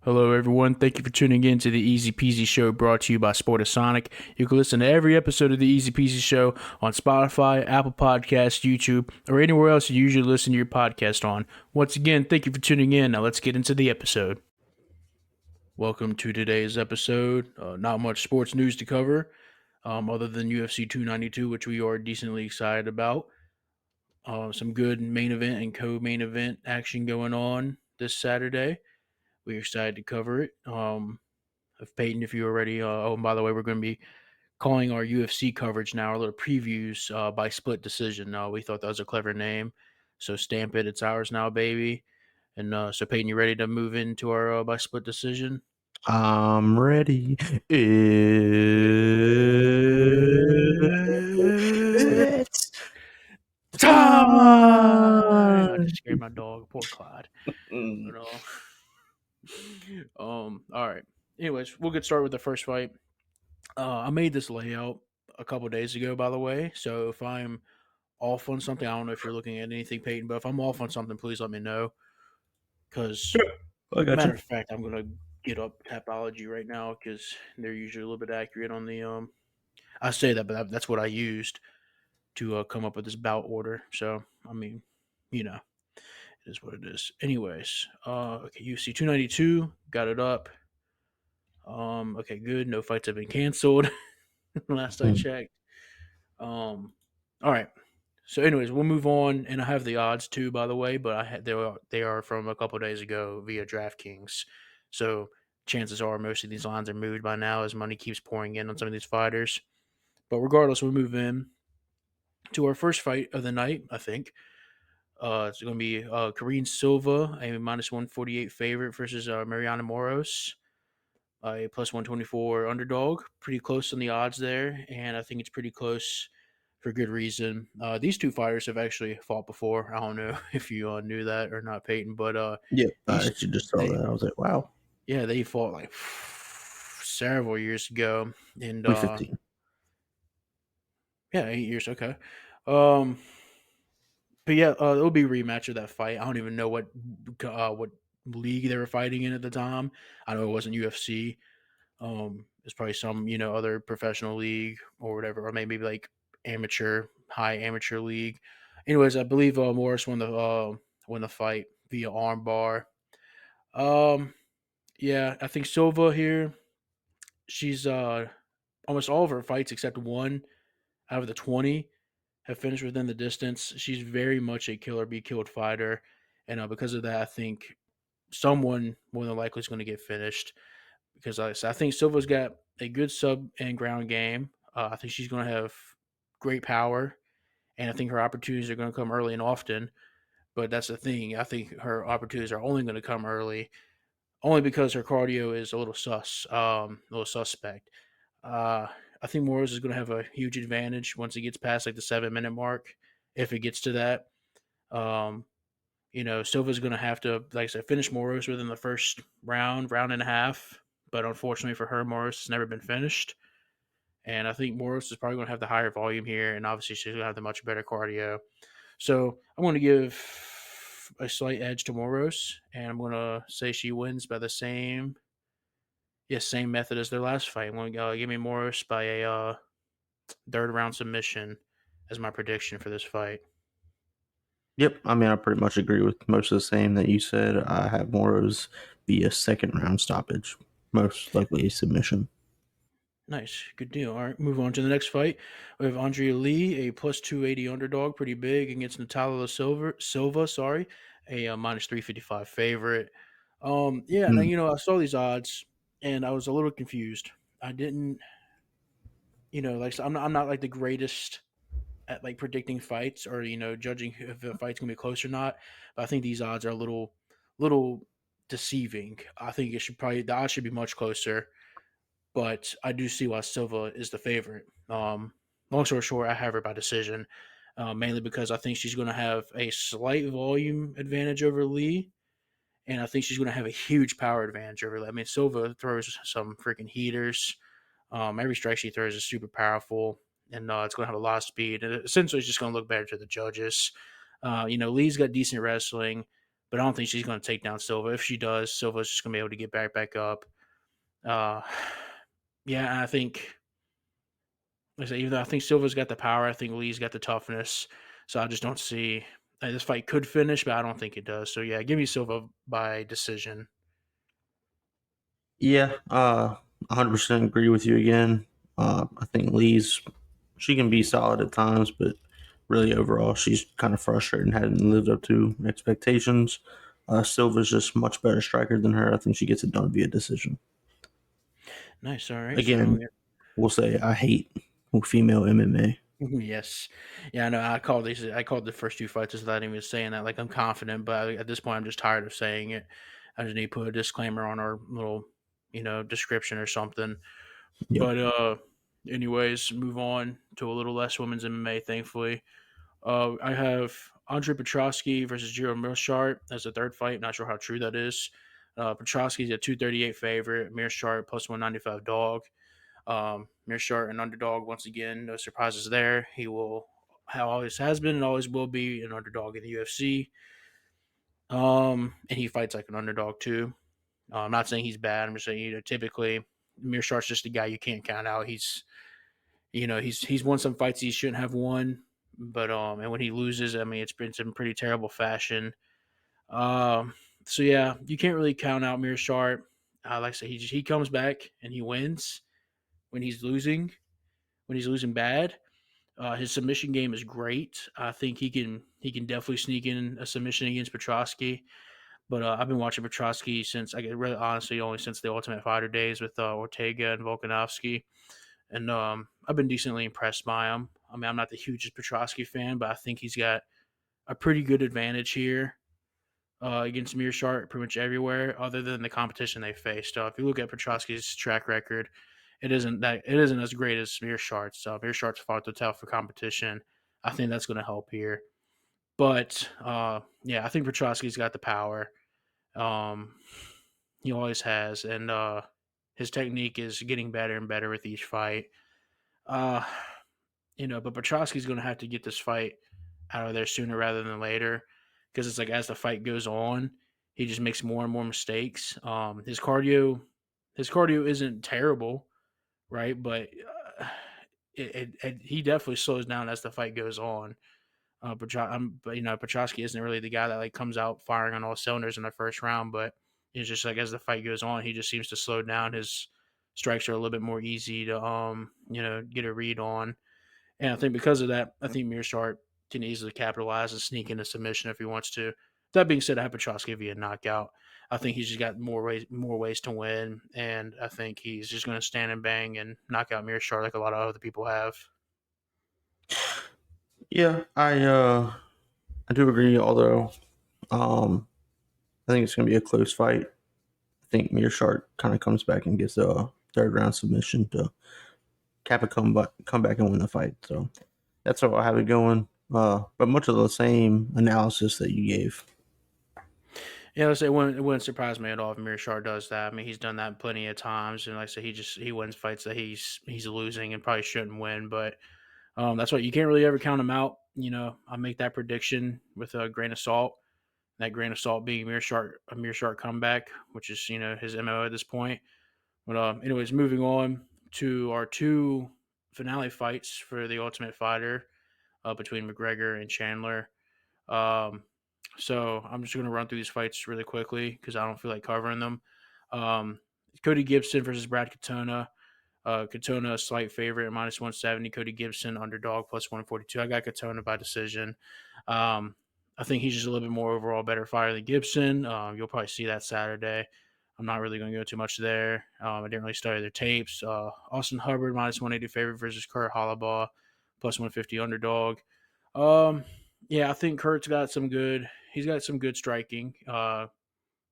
Hello, everyone. Thank you for tuning in to the Easy Peasy Show brought to you by Sportasonic. You can listen to every episode of the Easy Peasy Show on Spotify, Apple Podcasts, YouTube, or anywhere else you usually listen to your podcast on. Once again, thank you for tuning in. Now let's get into the episode. Welcome to today's episode. Not much sports news to cover, other than UFC 292, which we are decently excited about. Some good main event and co-main event action going on this Saturday. We're excited to cover it. Of Peyton, if you were ready. And by the way, we're going to be calling our UFC coverage now, our little previews by split decision. We thought that was a clever name. So stamp it. It's ours now, baby. And so, Peyton, you ready to move into our by split decision? I'm ready. It's Time! I time. just scared my dog. Poor Clyde. Mm. But, all right. Anyways, we'll get started with the first fight. I made this layout a couple days ago, by the way. So if I'm off on something, I don't know if you're looking at anything, Peyton, but if I'm off on something, please let me know. Because, I matter gotcha. of fact, I'm gonna get up Tapology right now because they're. Usually a little bit accurate on the. I say that, but that's what I used to come up with this bout order. So I mean, you know, it is what it is. Anyways, okay, UFC 292 got it up. Okay, good. No fights have been canceled. Last I Mm. checked. All right. So, anyways, we'll move on, and I have the odds too, by the way. But they are from a couple days ago via DraftKings. So chances are most of these lines are moved by now as money keeps pouring in on some of these fighters. But regardless, we'll move in to our first fight of the night. I think it's going to be Karine Silva, a minus 148 favorite versus Mariana Moros, a plus 124 underdog. Pretty close on the odds there, and I think it's pretty close for good reason. These two fighters have actually fought before. I don't know if you knew that or not, Peyton, but Yep, I these actually just saw they that. I was like, wow, yeah they fought like several years ago, and 2015. yeah, 8 years. Okay, um, but yeah, it'll be a rematch of that fight. I don't even know what league they were fighting in at the time. I know it wasn't UFC. It's probably some other professional league or whatever, or maybe like high amateur league. Anyways, I believe Morris won the fight via armbar. Um, yeah, I think Silva here. She's almost all of her fights except one out of the 20 have finished within the distance. She's very much a kill or be killed fighter, and because of that, I think someone more than likely is going to get finished because I think Silva's got a good sub and ground game. I think she's going to have great power, and I think her opportunities are going to come early and often. But that's the thing. I think her opportunities are only going to come early, only because her cardio is a little suspect. Uh, I think Morris is going to have a huge advantage once it gets past like the 7 minute mark, if it gets to that. Um, Silva's going to have to, like I said, finish Morris within the first round and a half. But unfortunately for her, Morris has never been finished. And I think Morris is probably going to have the higher volume here. And obviously, she's going to have the much better cardio. So I'm going to give a slight edge to Morris. And I'm going to say she wins by the same method as their last fight. I'm going to give me Morris by a third round submission as my prediction for this fight. Yep, I mean, I pretty much agree with most of the same that you said. I have Moro's via second round stoppage, most likely a submission. Nice. Good deal. All right, move on to the next fight. We have Andrea Lee, a plus 280 underdog, pretty big, against Natalia Silva, sorry, a minus 355 favorite. Yeah, now, Mm. I saw these odds and I was a little confused. I didn't, like, so I'm not like the greatest at like predicting fights or, judging if a fight's gonna be close or not. But I think these odds are little deceiving. I think the odds should be much closer, but I do see why Silva is the favorite. Long story short, I have her by decision, mainly because I think she's going to have a slight volume advantage over Lee, and I think she's going to have a huge power advantage over Lee. I mean, Silva throws some freaking heaters. Every strike she throws is super powerful, and it's going to have a lot of speed, and essentially it's just going to look better to the judges. Lee's got decent wrestling, but I don't think she's going to take down Silva. If she does, Silva's just going to be able to get back up. Uh, yeah, I think. Like I say, even though I think Silva's got the power, I think Lee's got the toughness. So I just don't see this fight could finish, but I don't think it does. So yeah, give me Silva by decision. Yeah, 100% agree with you again. I think she can be solid at times, but really overall, she's kind of frustrated and hadn't lived up to expectations. Silva's just much better striker than her. I think she gets it done via decision. Nice. All right. So Again, we'll say I hate female MMA. yes, yeah. I know. I called these. I called the first two fights without even saying that. Like I'm confident, but at this point, I'm just tired of saying it. I just need to put a disclaimer on our little, description or something. Yep. But anyways, move on to a little less women's MMA. Thankfully, I have Andre Petrosky versus Jiro Mearshart as a third fight. Not sure how true that is. Petrosky's a 238 favorite. Mearshart plus 195 dog. Mearshart an underdog once again. No surprises there. He will always has been and always will be an underdog in the UFC. And he fights like an underdog too. I'm not saying he's bad. I'm just saying typically Mearshart's just a guy you can't count out. He's won some fights he shouldn't have won, but and when he loses, I mean it's been some pretty terrible fashion. So yeah, you can't really count out Mearshart. Like I said, he comes back and he wins when he's losing. When he's losing bad, his submission game is great. I think he can definitely sneak in a submission against Petrosky. But I've been watching Petrosky since I get really honestly only since the Ultimate Fighter days with Ortega and Volkanovski, and I've been decently impressed by him. I mean, I'm not the hugest Petrosky fan, but I think he's got a pretty good advantage here against Mearshart pretty much everywhere, other than the competition they faced. If you look at Petrosky's track record, it isn't as great as Mearshart's. So Mearshart's fought the tough for competition. I think that's going to help here. But yeah, I think Petrosky's got the power. Um, he always has, and his technique is getting better and better with each fight. Uh, but Petrosky's going to have to get this fight out of there sooner rather than later, because it's like as the fight goes on, he just makes more and more mistakes. His cardio isn't terrible, right? But he definitely slows down as the fight goes on. Petrosky isn't really the guy that like comes out firing on all cylinders in the first round, but it's just like as the fight goes on, he just seems to slow down. His strikes are a little bit more easy to get a read on, and I think because of that, I think Mearshart can easily capitalize and sneak into submission if he wants to. That being said, I have Petrosky via knockout. I think he's just got more ways to win, and I think he's just going to stand and bang and knock out Mearshart like a lot of other people have. Yeah, I do agree. Although I think it's going to be a close fight. I think Mearshart kind of comes back and gets a third round submission to Kappa come back and win the fight. So that's how I have it going. But much of the same analysis that you gave. Yeah, let's say it wouldn't surprise me at all if Mearshart does that. I mean, he's done that plenty of times, and like I said, he wins fights that he's losing and probably shouldn't win. But that's why you can't really ever count him out. I make that prediction with a grain of salt. That grain of salt being a Mearshart comeback, which is his mo at this point. But anyways, moving on to our two finale fights for the Ultimate Fighter between McGregor and Chandler. Um, so I'm just going to run through these fights really quickly because I don't feel like covering them. Um, Cody Gibson versus Brad Katona. Katona a slight favorite at minus 170. Cody Gibson underdog plus 142. I got Katona by decision. Um, I think he's just a little bit more overall better fighter than Gibson. You'll probably see that Saturday. I'm not really going to go too much there. I didn't really study their tapes. Austin Hubbard minus 180 favorite versus Kurt Hollabaugh plus 150 underdog. Um, yeah, I think Kurt's got some good. He's got some good striking.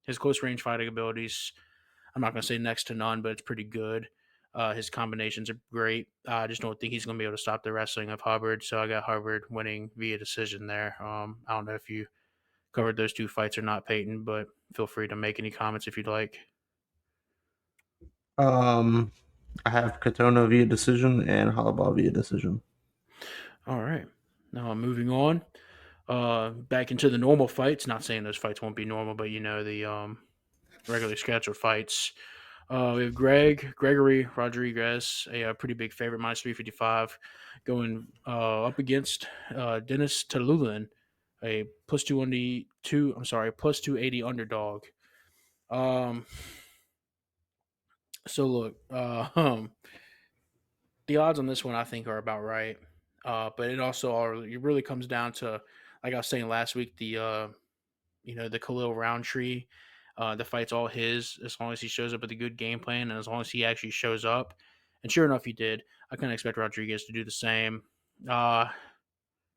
His close range fighting abilities. I'm not going to say next to none, but it's pretty good. His combinations are great. I just don't think he's going to be able to stop the wrestling of Hubbard. So I got Hubbard winning via decision there. I don't know if you covered those two fights or not, Peyton, but feel free to make any comments if you'd like. Um, I have Katona via decision and Halabah via decision. All right. Now moving on. back into the normal fights. Not saying those fights won't be normal, but the regularly scheduled fights. We have Gregory Rodriguez, a pretty big favorite, minus 355, going up against Dennis Talulin, a plus 292. I'm sorry, plus 280 underdog. Um, so look, the odds on this one I think are about right. But it really comes down to, like I was saying last week, the Khalil Roundtree. The fight's all his as long as he shows up with a good game plan and as long as he actually shows up. And sure enough, he did. I kind of expect Rodriguez to do the same. Uh,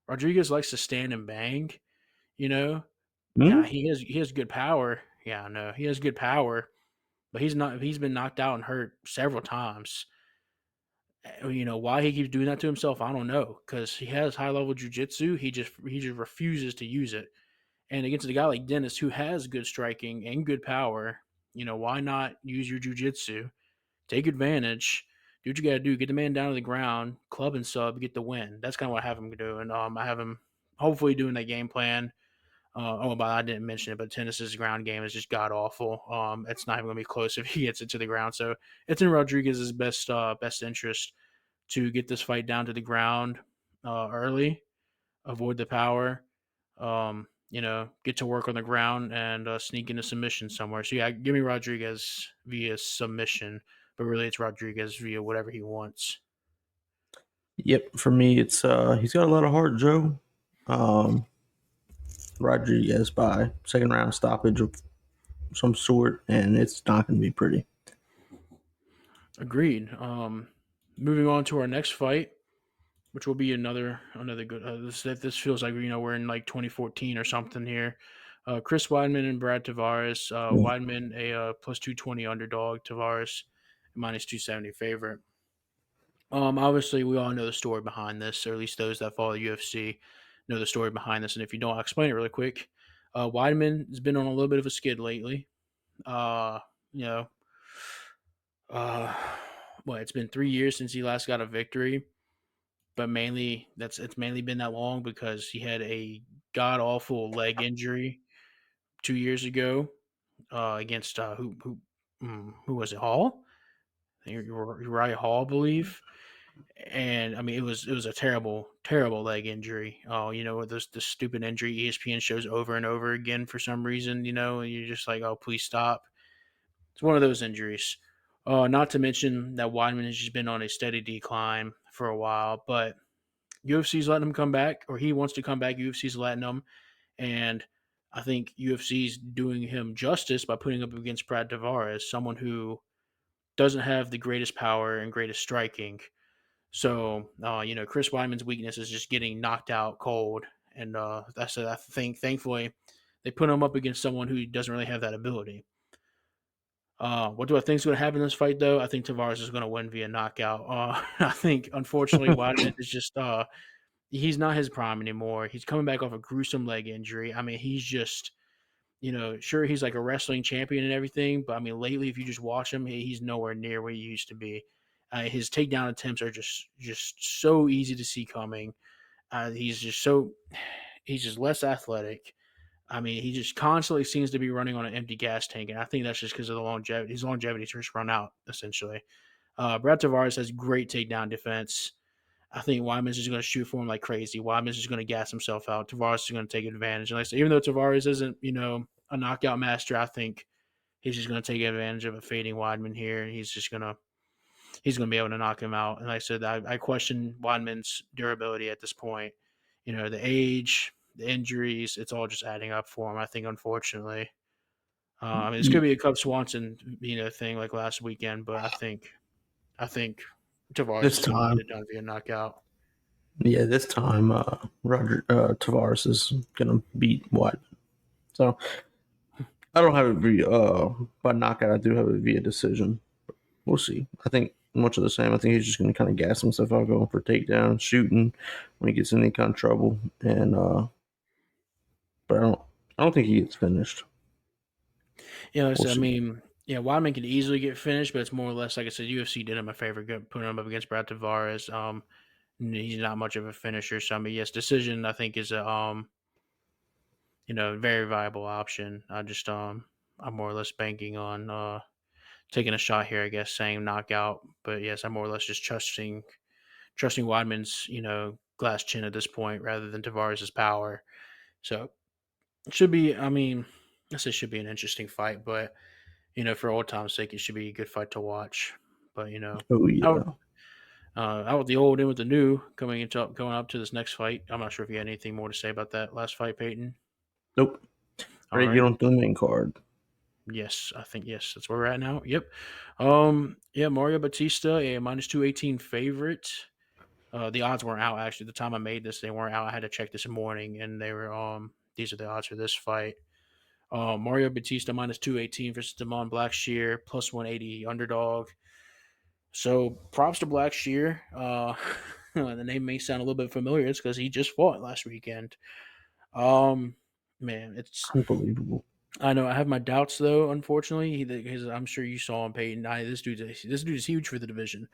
Rodriguez likes to stand and bang. You know, yeah, Hmm? he has good power. Yeah, I know he has good power, but he's not. He's been knocked out and hurt several times. Why he keeps doing that to himself, I don't know. Because he has high level jujitsu, he just refuses to use it. And against a guy like Dennis, who has good striking and good power, why not use your jujitsu? Take advantage. Do what you got to do. Get the man down to the ground, club and sub, get the win. That's kind of what I have him doing. I have him hopefully doing that game plan. But I didn't mention it, but Tennis's ground game is just god awful. It's not even going to be close if he gets it to the ground. So it's in Rodriguez's best interest to get this fight down to the ground early, avoid the power, get to work on the ground and sneak into submission somewhere. So yeah, give me Rodriguez via submission, but really it's Rodriguez via whatever he wants. Yep, for me, it's he's got a lot of heart, Joe. Um, Rodriguez by second round stoppage of some sort, and it's not going to be pretty. Agreed. Moving on to our next fight, which will be another good. This feels like we're in like 2014 or something here. Chris Weidman and Brad Tavares. Weidman a plus 220 underdog. Tavares minus 270 favorite. Obviously, we all know the story behind this, or at least those that follow the UFC know the story behind this. And if you don't, I'll explain it really quick. Weidman has been on a little bit of a skid lately. Uh, you know, uh, it's been 3 years since he last got a victory, but mainly it's mainly been that long because he had a god awful leg injury 2 years ago against who was it, Hall? Uriah Hall, I believe. And I mean, it was a terrible, terrible leg injury. Oh, this stupid injury ESPN shows over and over again for some reason. And you're just like, oh, please stop. It's one of those injuries. Not to mention that Weidman has just been on a steady decline for a while, but UFC's letting him come back, or he wants to come back. UFC's letting him, and I think UFC's doing him justice by putting up against Brad Tavares, someone who doesn't have the greatest power and greatest striking. So, Chris Weidman's weakness is just getting knocked out cold, and I think thankfully they put him up against someone who doesn't really have that ability. What do I think is going to happen in this fight, though? I think Tavares is going to win via knockout. I think, unfortunately, Weidman is just he's not his prime anymore. He's coming back off a gruesome leg injury. I mean, he's just sure he's like a wrestling champion and everything, but I mean, lately, if you just watch him, he's nowhere near where he used to be. His takedown attempts are just so easy to see coming. He's just less athletic. I mean, he just constantly seems to be running on an empty gas tank, and I think that's just because of the longevity. His longevity just run out essentially. Brad Tavares has great takedown defense. I think Wyman's just going to shoot for him like crazy. Wyman's just going to gas himself out. Tavares is going to take advantage. And like I said, even though Tavares isn't, a knockout master, I think he's just going to take advantage of a fading Weidman here, and he's going to be able to knock him out. And like I said, I question Weidman's durability at this point. The age, the injuries, it's all just adding up for him. I think, unfortunately. I mean, this could be a Cub Swanson, thing like last weekend, but I think Tavares This is going to get time, it done via knockout. yeah, this time, Roger Tavares is gonna beat White. So I don't have it via by knockout. I do have it via decision. We'll see. I think much of the same. I think he's just gonna kind of gas himself out, going for takedown, shooting when he gets in any kind of trouble, and but I don't think he gets finished. Like I We'll said, I see. mean, yeah, Weidman could easily get finished, but it's more or less like I said. UFC did him a favor, putting him up against Brad Tavares. He's not much of a finisher, so I mean, yes, decision I think is a very viable option. I'm more or less banking on taking a shot here, I guess, saying knockout. But yes, I'm more or less just trusting Weidman's, glass chin at this point rather than Tavares' power. So it should be, I mean, I say it should be an interesting fight, but for old time's sake, it should be a good fight to watch. But Oh out yeah. out with the old, in with the new, going up to this next fight. I'm not sure if you had anything more to say about that last fight, Peyton. Nope. All Ready to get right. on to the main card. Yes, I think yes, that's where we're at now. Yep. Yeah, Mario Batista, a -218 favorite. The odds weren't out actually. The time I made this, they weren't out. I had to check this morning, and they were these are the odds for this fight. Mario Batista -218 versus Damon Blackshear +180 underdog. So props to Blackshear. The name may sound a little bit familiar. It's because he just fought last weekend. Um, man, it's Unbelievable. I know I have my doubts though. Unfortunately, I'm sure you saw him, Peyton. This dude is huge for the division.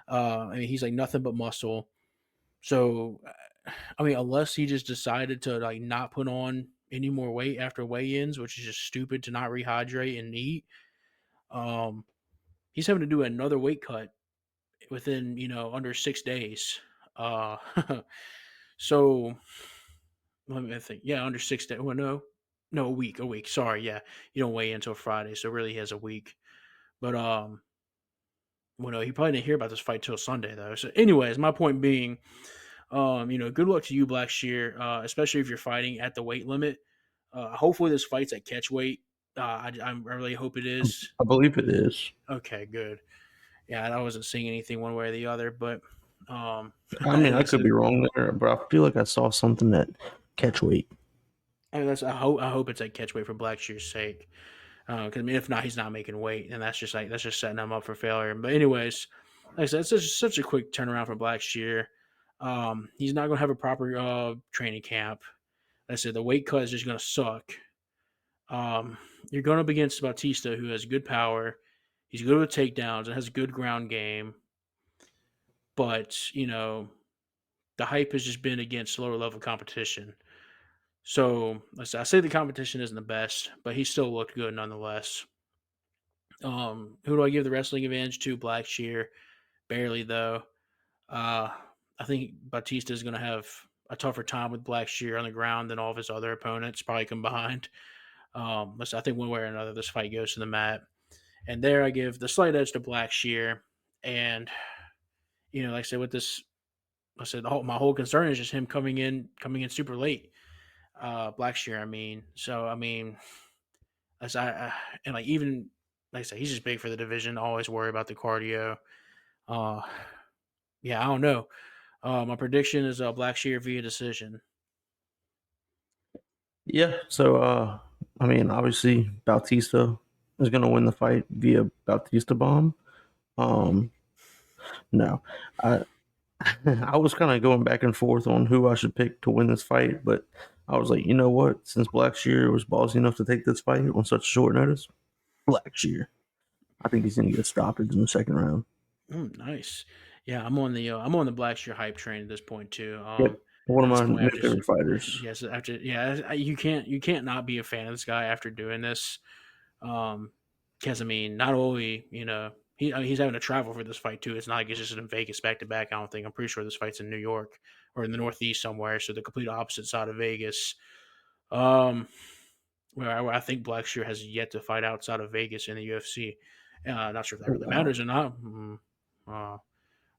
I mean, he's like nothing but muscle. So, I mean, unless he just decided to like not put on any more weight after weigh-ins, which is just stupid to not rehydrate and eat. Um, he's having to do another weight cut within under 6 days. Uh, so let me think. Yeah, under 6 days. Well, no, a week. Sorry, yeah, you don't weigh in until Friday, so really he has a week. But well, no, he probably didn't hear about this fight till Sunday though. So, anyways, my point being, good luck to you, Blackshear, especially if you're fighting at the weight limit. Hopefully, this fight's at catch weight. I really hope it is. I believe it is. Okay, good. Yeah, I wasn't seeing anything one way or the other, but I mean, like I I could said, be wrong there, but I feel like I saw something that catch weight. I hope it's at catch weight for Blackshear's sake. Because I mean, if not, he's not making weight, and that's just setting him up for failure. But anyways, like I said, it's such a quick turnaround for Blackshear. He's not going to have a proper training camp. Like I said, the weight cut is just going to suck. You're going up against Bautista, who has good power. He's good with takedowns and has a good ground game. But the hype has just been against lower level competition. So I say the competition isn't the best, but he still looked good nonetheless. Who do I give the wrestling advantage to? Blackshear, barely though. Uh, I think Batista is going to have a tougher time with Blackshear on the ground than all of his other opponents, probably combined. I think one way or another, this fight goes to the mat, and there I give the slight edge to Blackshear. And like I said, with this, I said my whole concern is just him coming in super late. Blackshear, I mean, so I mean, as and like even like I said, he's just big for the division. Always worry about the cardio. Uh, yeah, I don't know. My prediction is Blackshear via decision. Yeah. So, I mean, obviously, Bautista is going to win the fight via Bautista bomb. Um, no, I I was kind of going back and forth on who I should pick to win this fight, but I was like, you know what? Since Blackshear was ballsy enough to take this fight on such short notice, Blackshear. I think he's going to get a stoppage in the second round. Nice. Yeah, I'm on the Blackshear hype train at this point too. Yep. One of At this my point, new I've just favorite fighters. yes, after you can't not be a fan of this guy after doing this. Because I mean, not only he's having to travel for this fight too. It's not like it's just in Vegas back to back. I don't think. I'm pretty sure this fight's in New York or in the Northeast somewhere. So the complete opposite side of Vegas. Um, where I think Blackshear has yet to fight outside of Vegas in the UFC. Not sure if that Oh really wow. matters or not.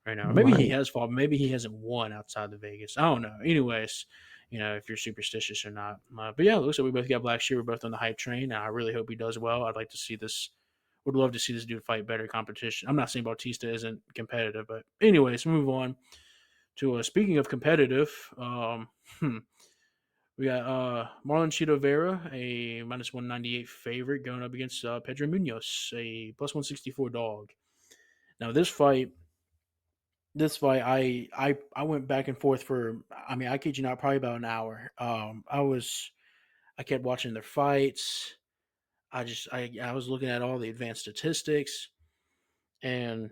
Right now, or maybe he Right. has fought. Maybe he hasn't won outside the Vegas. I don't know. Anyways, if you're superstitious or not. But yeah, it looks like we both got Blackshear. We're both on the hype train. I really hope he does well. I'd like to see this. Would love to see this dude fight better competition. I'm not saying Bautista isn't competitive, but anyways, move on to speaking of competitive. We got Marlon Chito Vera, a -198 favorite, going up against Pedro Munoz, a +164 dog. Now this fight, I went back and forth for. I mean, I kid you not, probably about an hour. I kept watching their fights. I was looking at all the advanced statistics, and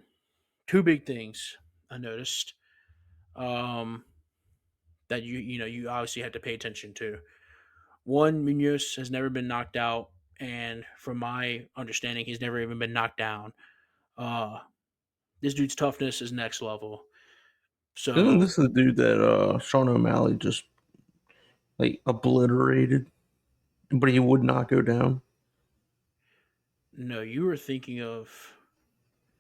two big things I noticed um, that you obviously have to pay attention to. One, Munoz has never been knocked out, and from my understanding, he's never even been knocked down. Uh, this dude's toughness is next level. Isn't So this the dude that Sean O'Malley just like obliterated, but he would not go down no, you were thinking of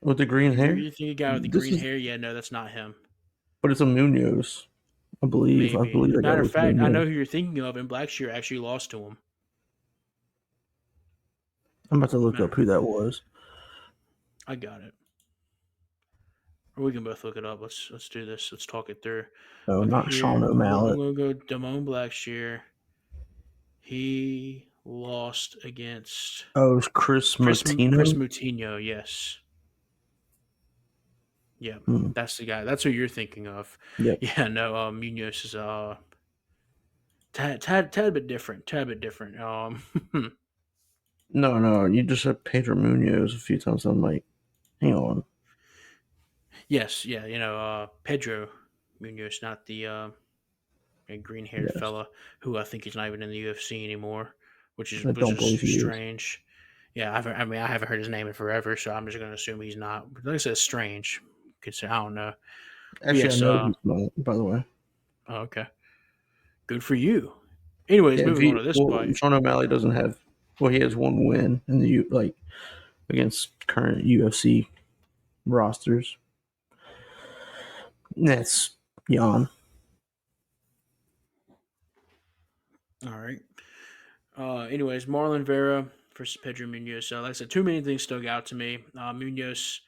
with the green hair? you're thinking of a guy with the This green is, hair. Yeah, no, that's not him. but it's a Munoz, I believe. I Maybe. believe that guy Matter of was fact, I Munoz. know who you're thinking of, and Blackshear actually lost to him. I'm about to look up Matter, who that was. I got it. Or we can both look it up. Let's do this. Let's talk it through. No, Okay, not Sean here I'm O'Malley. gonna go Damone Blackshear. He lost against Oh, it was Chris Chris Motino. Moutinho. Yes, yeah, Hmm. that's the guy. That's who you're thinking of. Yep. Yeah, no, Munoz is tad bit different. Tad bit different. No, no, you just said Pedro Munoz a few times. I'm like, hang on. yes, yeah, Pedro Munoz, not the green haired Yes, fella who I think is not even in the UFC anymore, which is I which don't is believe he is. strange. Yeah, I haven't heard his name in forever, so I'm just gonna assume he's not. But like I said, strange. Could say I don't know. But Actually, I yes, know he's not. By the way, oh, okay, good for you. Anyways, yeah. If moving on he, to this well, fight. Sean O'Malley doesn't have. Well, he has one win in the like against current UFC rosters. That's Jan. All right. Anyways, Marlon Vera versus Pedro Munoz. So, like I said, too many things stuck out to me. Munoz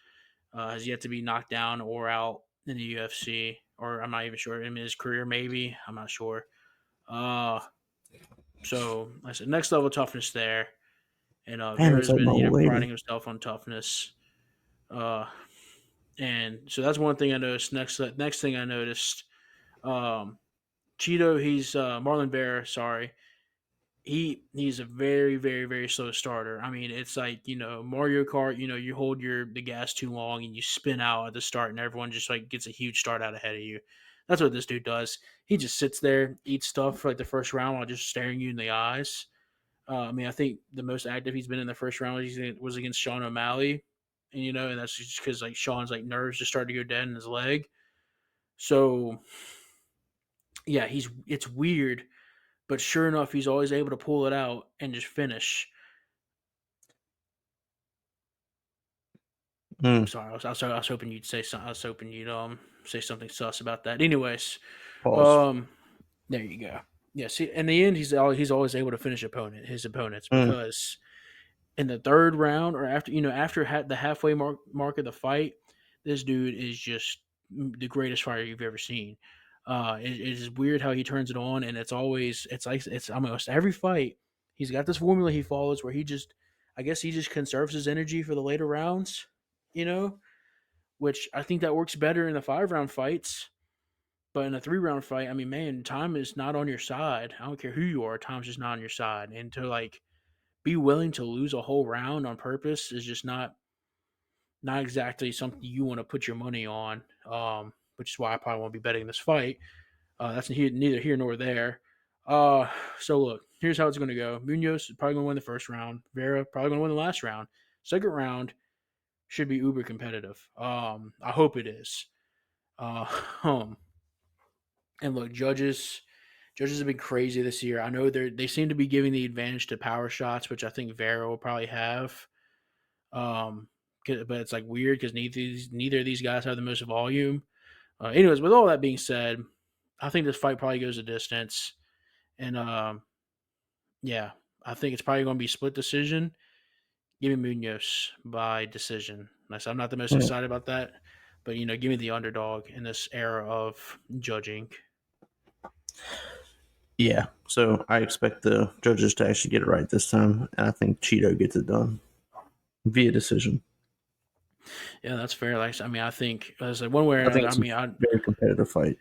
has yet to be knocked down or out in the UFC, or I'm not even sure in his career. Maybe I'm not sure. Uh, so like I said, next level toughness there, and Damn, it's Vera's like been my old priding lady. himself on toughness. Uh, and so that's one thing I noticed. Next thing I noticed, um, Cheeto. He's Marlon Vera. Sorry, he's a very very very slow starter. I mean, it's like Mario Kart. You hold the gas too long and you spin out at the start, and everyone just like gets a huge start out ahead of you. That's what this dude does. He just sits there, eats stuff for like the first round while just staring you in the eyes. I mean, I think the most active he's been in the first round was against Sean O'Malley, and that's just because like Sean's like nerves just started to go dead in his leg. So yeah, it's weird, but sure enough, he's always able to pull it out and just finish. Mm, Sorry, I was hoping you'd say something. I was hoping you'd say something sus about that. Anyways, pause. um, there you go. Yeah, see, in the end, he's always able to finish his opponents Mm, because in the third round or after the halfway mark of the fight, this dude is just the greatest fighter you've ever seen. It is weird how he turns it on, and it's almost every fight. He's got this formula he follows where I guess he just conserves his energy for the later rounds, you know, which I think that works better in the 5 round fights. But in a 3 round fight, I mean, man, time is not on your side. I don't care who you are, time's just not on your side. And to like be willing to lose a whole round on purpose is just not exactly something you want to put your money on. Which is why I probably won't be betting this fight. That's neither here nor there. So look, here's how it's going to go. Munoz is probably going to win the first round. Vera probably going to win the last round. Second round should be uber competitive. I hope it is. Uh, um, and look, judges have been crazy this year. I know they seem to be giving the advantage to power shots, which I think Vera will probably have. Um, but it's like weird because neither of these guys have the most volume. Anyways, with all that being said, I think this fight probably goes a distance, and yeah, I think it's probably going to be split decision. Give me Munoz by decision. Nice. I'm not the most mm. excited about that, but give me the underdog in this era of judging. Yeah, so I expect the judges to actually get it right this time, and I think Cheeto gets it done via decision. Yeah, that's fair. Like, I mean, I think as like one way or I think another. I it's a mean, very competitive fight.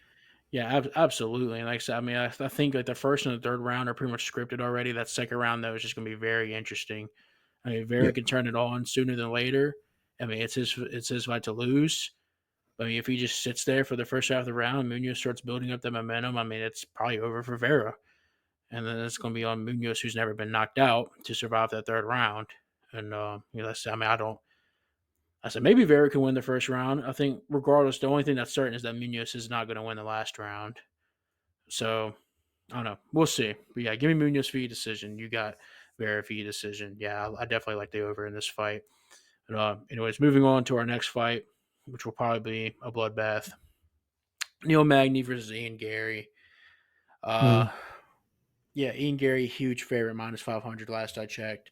yeah, absolutely. And like I said, I mean, I think like the first and the third round are pretty much scripted already. That second round though is just going to be very interesting. I mean, Vera Yep. can turn it on sooner than later. I mean, it's his fight to lose. I mean, if he just sits there for the first half of the round, Munoz starts building up the momentum. I mean, it's probably over for Vera. and then it's going to be on Munoz, who's never been knocked out, to survive that third round. And I mean, I said maybe Vera can win the first round. I think regardless, the only thing that's certain is that Munoz is not going to win the last round. So I don't know. We'll see. But yeah, give me Munoz via decision. You got Vera via decision. Yeah, I definitely like the over in this fight. But, anyways, moving on to our next fight, which will probably be a bloodbath. Neil Magny versus Ian Gary. Uh, Mm. yeah, Ian Gary, huge favorite, minus 500 last I checked.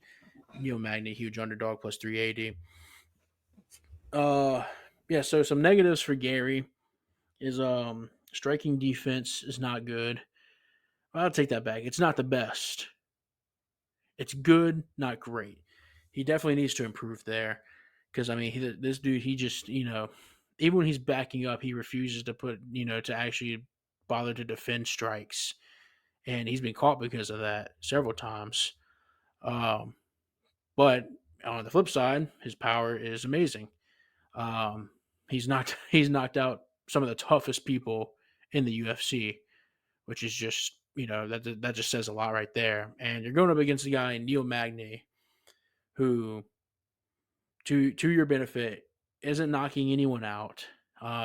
Neil Magny, huge underdog, plus 380. Uh, yeah, so some negatives for Gary is striking defense is not good. I'll take that back. It's not the best. It's good, not great. He definitely needs to improve there because I mean, this dude, he just even when he's backing up, he refuses to put to actually bother to defend strikes, and he's been caught because of that several times. Um, but on the flip side, his power is amazing. Um, he's knocked out some of the toughest people in the UFC, which is just that just says a lot right there. And you're going up against a guy Neil Magny, who to your benefit isn't knocking anyone out.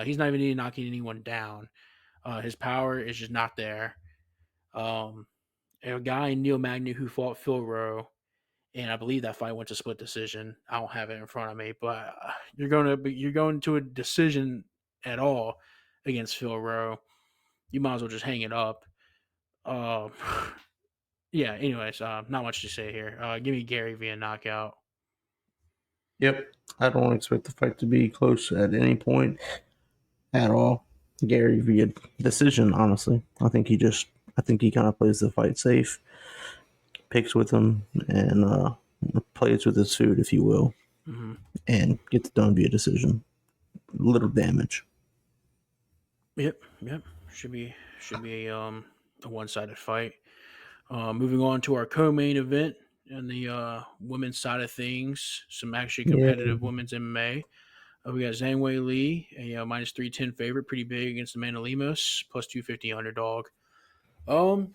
He's not even knocking anyone down. His power is just not there. Um, a guy Neil Magny who fought Phil Rowe, and I believe that fight went to split decision. I don't have it in front of me, but you're going to a decision at all against Phil Rowe. You might as well just hang it up. Uh, yeah. Anyways, not much to say here. Give me Gary via knockout. Yep. I don't expect the fight to be close at any point at all. Gary via decision, honestly. I think he kind of plays the fight safe, picks with him, and plays with his food, if you will, Mm-hmm. and gets it done via decision. Little damage. Yep, yep. Should be a one sided fight. Moving on to our co-main event and the women's side of things, some actually Yeah. competitive women's MMA. We got Zhang Wei Li, a minus 310 favorite, pretty big against Amanda Lemos, plus 250 underdog. Um,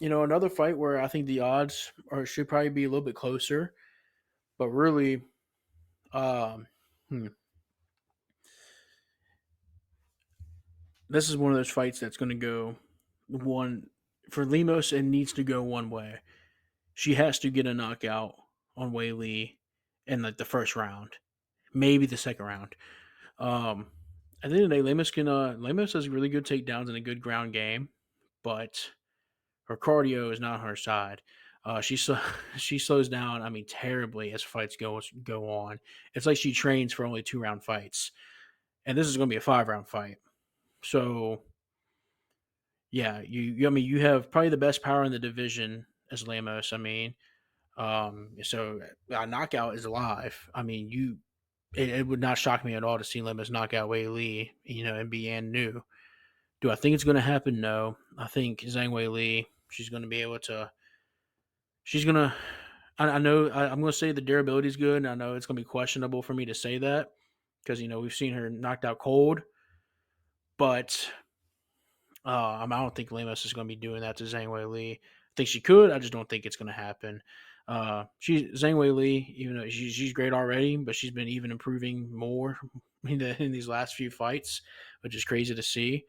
another fight where I think the odds should probably be a little bit closer, but really, um, hmm, this is one of those fights that's going to go one for Lemos and needs to go one way. She has to get a knockout on Wei Li in like the first round, maybe the second round. At the end of the day, Lemos has really good takedowns and a good ground game, but her cardio is not on her side. She slows down. I mean, terribly as fights go on. It's like she trains for only 2 round fights, and this is going to be a 5 round fight. So yeah, I mean you have probably the best power in the division as Lemos. I mean, so a knockout is alive. I mean, it would not shock me at all to see Lemos knock out Wei Li, and be and new. Do I think it's going to happen? No. I think Zhang Wei Li, she's going to be able to. She's going to. I know I'm going to say the durability is good, and I know it's going to be questionable for me to say that because we've seen her knocked out cold, but I don't think Lemos is going to be doing that to Zhang Wei Li. I think she could. I just don't think it's going to happen. Zhang Wei Li, even though she's great already, but she's been even improving more in these last few fights, which is crazy to see.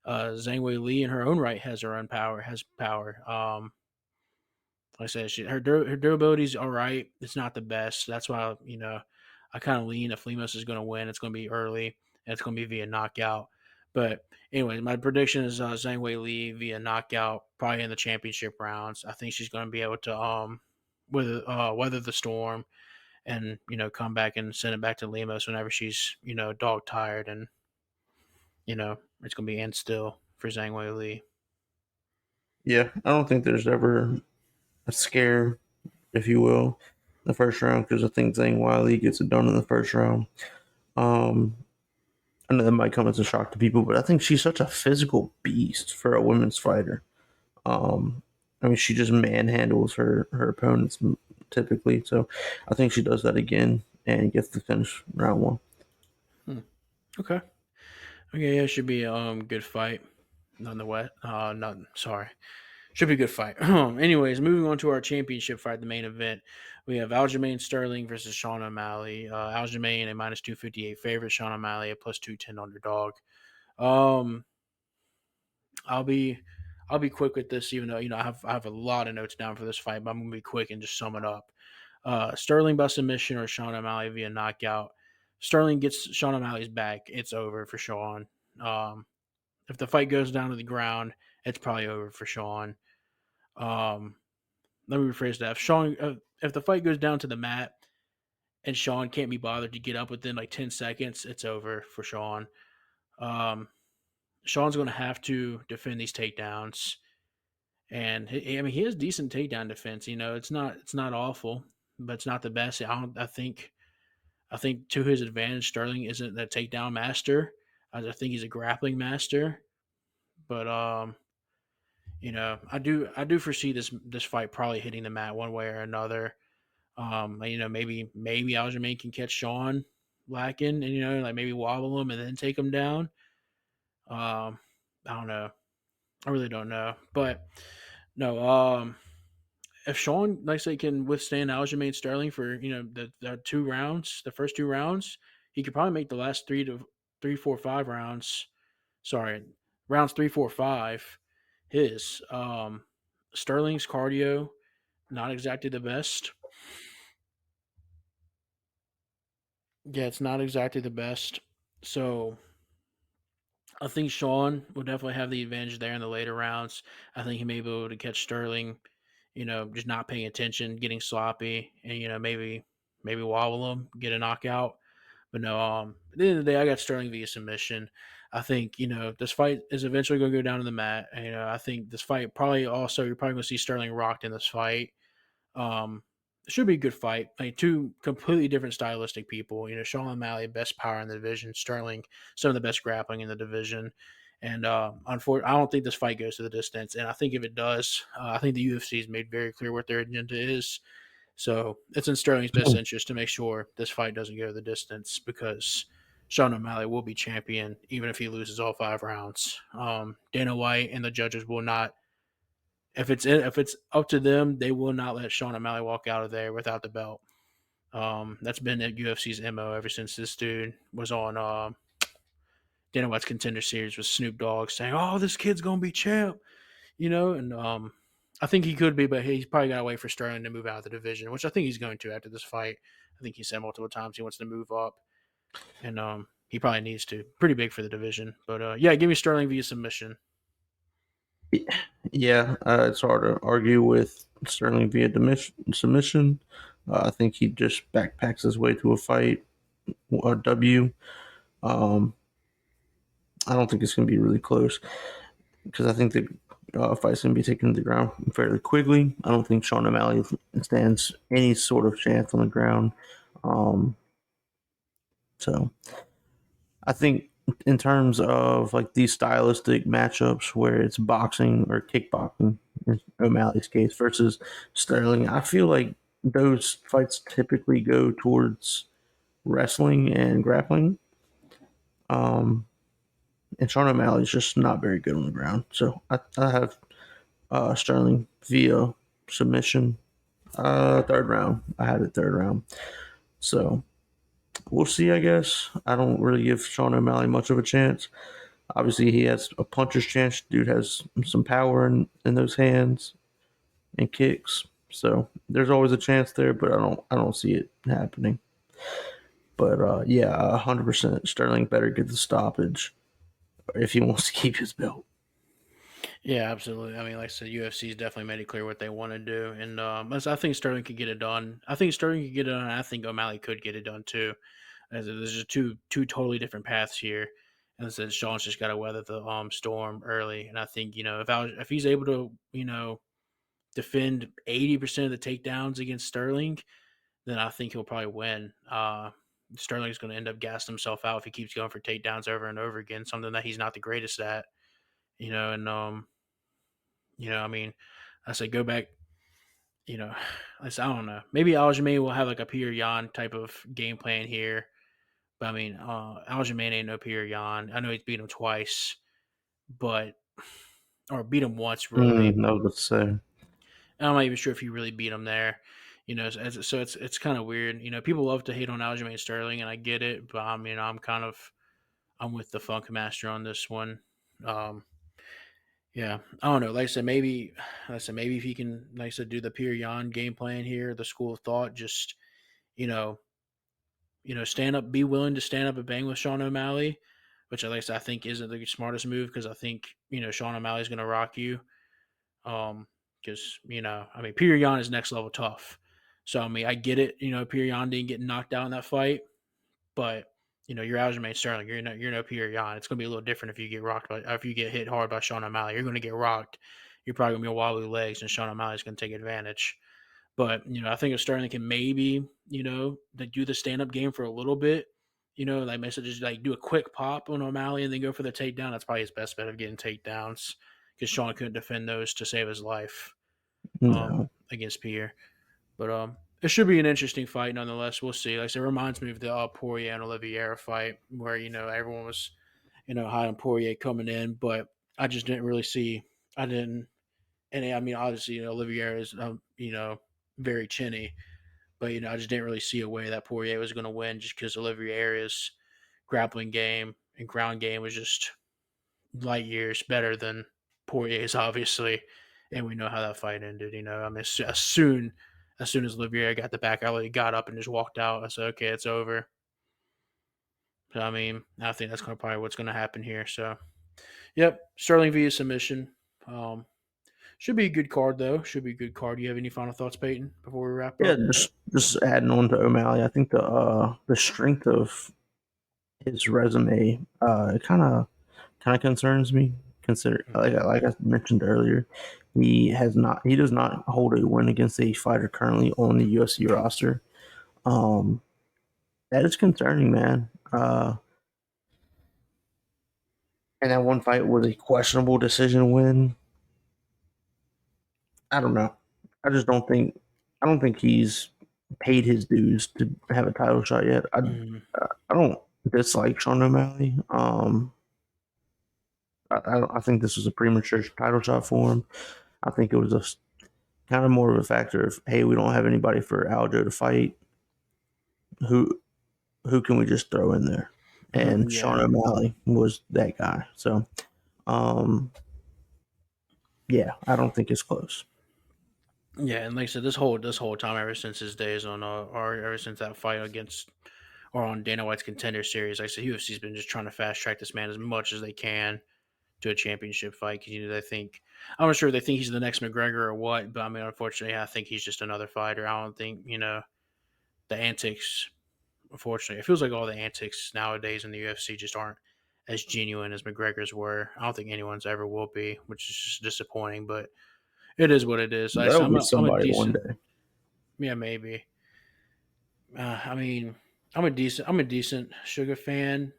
Zhang Wei Li, in her own right, has her own power. Has power. Like I said, her durability is all right. It's not the best. That's why I kind of lean if Lemos is going to win, it's going to be early and it's going to be via knockout. But anyway, my prediction is Zhang Wei Li via knockout, probably in the championship rounds. I think she's going to be able to weather the storm and come back and send it back to Lemos whenever she's dog tired, and it's going to be end still for Zhang Wei Li. Yeah, I don't think there's ever a scare, if you will, in the first round because I think Zhang Wiley gets it done in the first round. Um, I know that might come as a shock to people, but I think she's such a physical beast for a women's fighter. I mean, she just manhandles her opponents typically. So I think she does that again and gets to finish round one. Hmm. Okay. Okay. Yeah, it should be a good fight. None the wet. Not sorry. Should be a good fight. Anyways, moving on to our championship fight, the main event. We have Aljamain Sterling versus Sean O'Malley. Aljamain a minus 258 favorite, Sean O'Malley a plus 210 underdog. Um, I'll be I'll be quick with this, even though I have a lot of notes down for this fight, but I'm gonna be quick and just sum it up. Sterling by submission or Sean O'Malley via knockout. Sterling gets Sean O'Malley's back. It's over for Sean. Um, if the fight goes down to the ground, it's probably over for Sean. Um, Let me rephrase that. If the fight goes down to the mat and Sean can't be bothered to get up within like 10 seconds, it's over for Sean. Um, Sean's going to have to defend these takedowns, and I mean he has decent takedown defense. It's not awful, but it's not the best. I think to his advantage, Sterling isn't a takedown master. I think he's a grappling master, but I do foresee this fight probably hitting the mat one way or another. Maybe Aljamain can catch Sean lacking and like maybe wobble him and then take him down. Um, I don't know. I really don't know. But no, if Sean, like I say, can withstand Aljamain Sterling for the 2 rounds, the first 2 rounds, he could probably make the last 3, 4, 5 rounds. Sorry, rounds 3, 4, 5. His Sterling's cardio not exactly the best. Yeah, it's not exactly the best. So I think Sean will definitely have the advantage there in the later rounds. I think he may be able to catch Sterling, just not paying attention, getting sloppy, and maybe wobble him, get a knockout. But no, at the end of the day, I got Sterling via submission. I think this fight is eventually going to go down to the mat. I think this fight probably also you're probably going to see Sterling rocked in this fight. Um, it should be a good fight. I mean, two completely different stylistic people. Sean O'Malley, best power in the division. Sterling, some of the best grappling in the division. And unfortunately, I don't think this fight goes to the distance. And I think if it does, I think the UFC has made very clear what their agenda is. So it's in Sterling's best interest to make sure this fight doesn't go the distance because Sean O'Malley will be champion even if he loses all 5 rounds. Dana White and the judges will not. If it's up to them, they will not let Sean O'Malley walk out of there without the belt. That's been at UFC's mo ever since this dude was on Dana White's Contender Series with Snoop Dogg saying, "Oh, this kid's gonna be champ," and I think he could be, but he's probably got to wait for Sterling to move out of the division, which I think he's going to after this fight. I think he said multiple times he wants to move up, and he probably needs to. Pretty big for the division, but yeah, give me Sterling via submission. Yeah, it's hard to argue with Sterling via submission. I think he just backpacks his way to a fight, a W. Um, I don't think it's going to be really close because I think the fight's going to be taken to the ground fairly quickly. I don't think Sean O'Malley stands any sort of chance on the ground. Um, so I think in terms of like these stylistic matchups where it's boxing or kickboxing in O'Malley's case versus Sterling, I feel like those fights typically go towards wrestling and grappling. Um, and Sean O'Malley's just not very good on the ground. So I have Sterling via submission. Third round. I had it third round. So we'll see, I guess. I don't really give Sean O'Malley much of a chance. Obviously, he has a puncher's chance. Dude has some power in those hands and kicks. So there's always a chance there, but I don't see it happening. But yeah, 100% Sterling better get the stoppage if he wants to keep his belt. Yeah, absolutely. I mean, like I said, UFC's definitely made it clear what they want to do, and I think Sterling could get it done. I think Sterling could get it done. And I think O'Malley could get it done too. As there's just two totally different paths here. And I said Sean's just got to weather the storm early, and I think if he's able to defend 80% of the takedowns against Sterling, then I think he'll probably win. Sterling's going to end up gassing himself out if he keeps going for takedowns over and over again, something that he's not the greatest at. And I mean, I say go back. I don't know. Maybe Aljamain will have like a Peter Yan type of game plan here. But I mean, Aljamain ain't no Peter Yan. I know he's beat him twice, but or beat him once really. I was about to say. I'm not even sure if he really beat him there. So it's kind of weird. People love to hate on Aljamain Sterling, and I get it, but I mean, I'm with the Funk Master on this one. Um, yeah, I don't know. Maybe if he can, like I said, do the Pure Yan game plan here, the school of thought, just you know, stand up, be willing to stand up and bang with Sean O'Malley, which at least I think isn't the smartest move because I think Sean O'Malley's going to rock you. Because I mean, Pure Yan is next level tough. So I mean, I get it. Pure Yan didn't get knocked out in that fight, but you're Aljamain Sterling. You're no Pure Yan. It's going to be a little different if you get rocked by if you get hit hard by Sean O'Malley. You're going to get rocked. You're probably going to be wobbly legs, and Sean O'Malley's going to take advantage. But I think if Sterling can maybe do the stand up game for a little bit. Like I said, just like do a quick pop on O'Malley and then go for the takedown. That's probably his best bet of getting takedowns because Sean couldn't defend those to save his life No. against Pierre. But it should be an interesting fight nonetheless. We'll see. Like I said, it reminds me of the Poirier and Oliveira fight where everyone was high on Poirier coming in, but I just didn't really see. I didn't, and I mean obviously Oliveira is very chinny, but I just didn't really see a way that Poirier was going to win just because Oliveira's grappling game and ground game was just light years better than Poirier's, obviously, and we know how that fight ended. I mean, as soon as Oliveira got the back alley, he got up and just walked out. I said, okay, it's over. So I mean, I think that's probably what's going to happen here. So, yep, Sterling via submission. Should be a good card though. Should be a good card. Do you have any final thoughts, Peyton, before we wrap Yeah, up? just adding on to O'Malley, I think the strength of his resume kind of concerns me. Consider like I mentioned earlier, he does not hold a win against a fighter currently on the UFC roster. Um, that is concerning, man. And that one fight was a questionable decision win. I don't know. I just don't think I don't think he's paid his dues to have a title shot yet. Mm-hmm. I don't dislike Sean O'Malley. I think this was a premature title shot for him. I think it was a kind of more of a factor of, hey, we don't have anybody for Aljo to fight. Who can we just throw in there? And Yeah. Sean O'Malley was that guy. So, yeah, I don't think it's close. Yeah, and like I said, this whole time, ever since his days on, or ever since that fight against, or on Dana White's Contender Series, like I said, UFC's been just trying to fast track this man as much as they can to a championship fight because they think, I'm not sure if they think he's the next McGregor or what, but I mean, unfortunately, I think he's just another fighter. I don't think the antics. Unfortunately, it feels like all the antics nowadays in the UFC just aren't as genuine as McGregor's were. I don't think anyone's ever will be, which is just disappointing, but it is what it is. Like I said, That'll I'm be a somebody one decent, day. yeah, maybe. I mean, I'm a decent Sugar fan.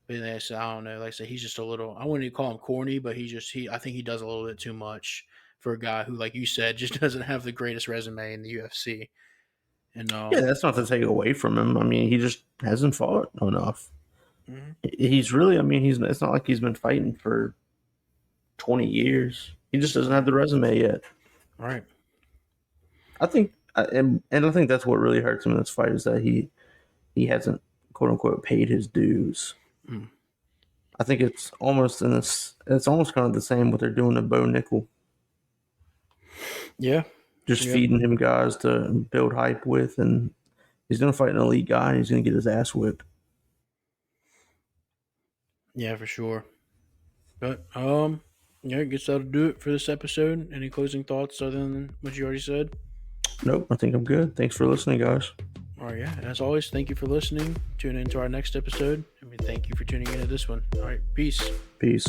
But like I said, I don't know. Like I said, he's just a little. I wouldn't even call him corny, but I think he does a little bit too much for a guy who, like you said, just doesn't have the greatest resume in the UFC. And Yeah, that's not to take away from him. I mean, he just hasn't fought enough. mhm. He's really, I mean, it's not like he's been fighting for 20 years. He just doesn't have the resume yet. All right. I think, and I think that's what really hurts him in this fight is that he hasn't quote unquote paid his dues. Mm. I think it's almost in this. It's almost kind of the same what they're doing to Bo Nickel, Yeah. just Yep. feeding him guys to build hype with, and he's going to fight an elite guy, and he's going to get his ass whipped. Yeah, for sure. But yeah, I guess that'll do it for this episode. Any closing thoughts other than what you already said? Nope, I think I'm good. Thanks for listening, guys. All right, yeah. As always, thank you for listening. Tune in to our next episode. I mean, thank you for tuning into this one. All right, peace. Peace.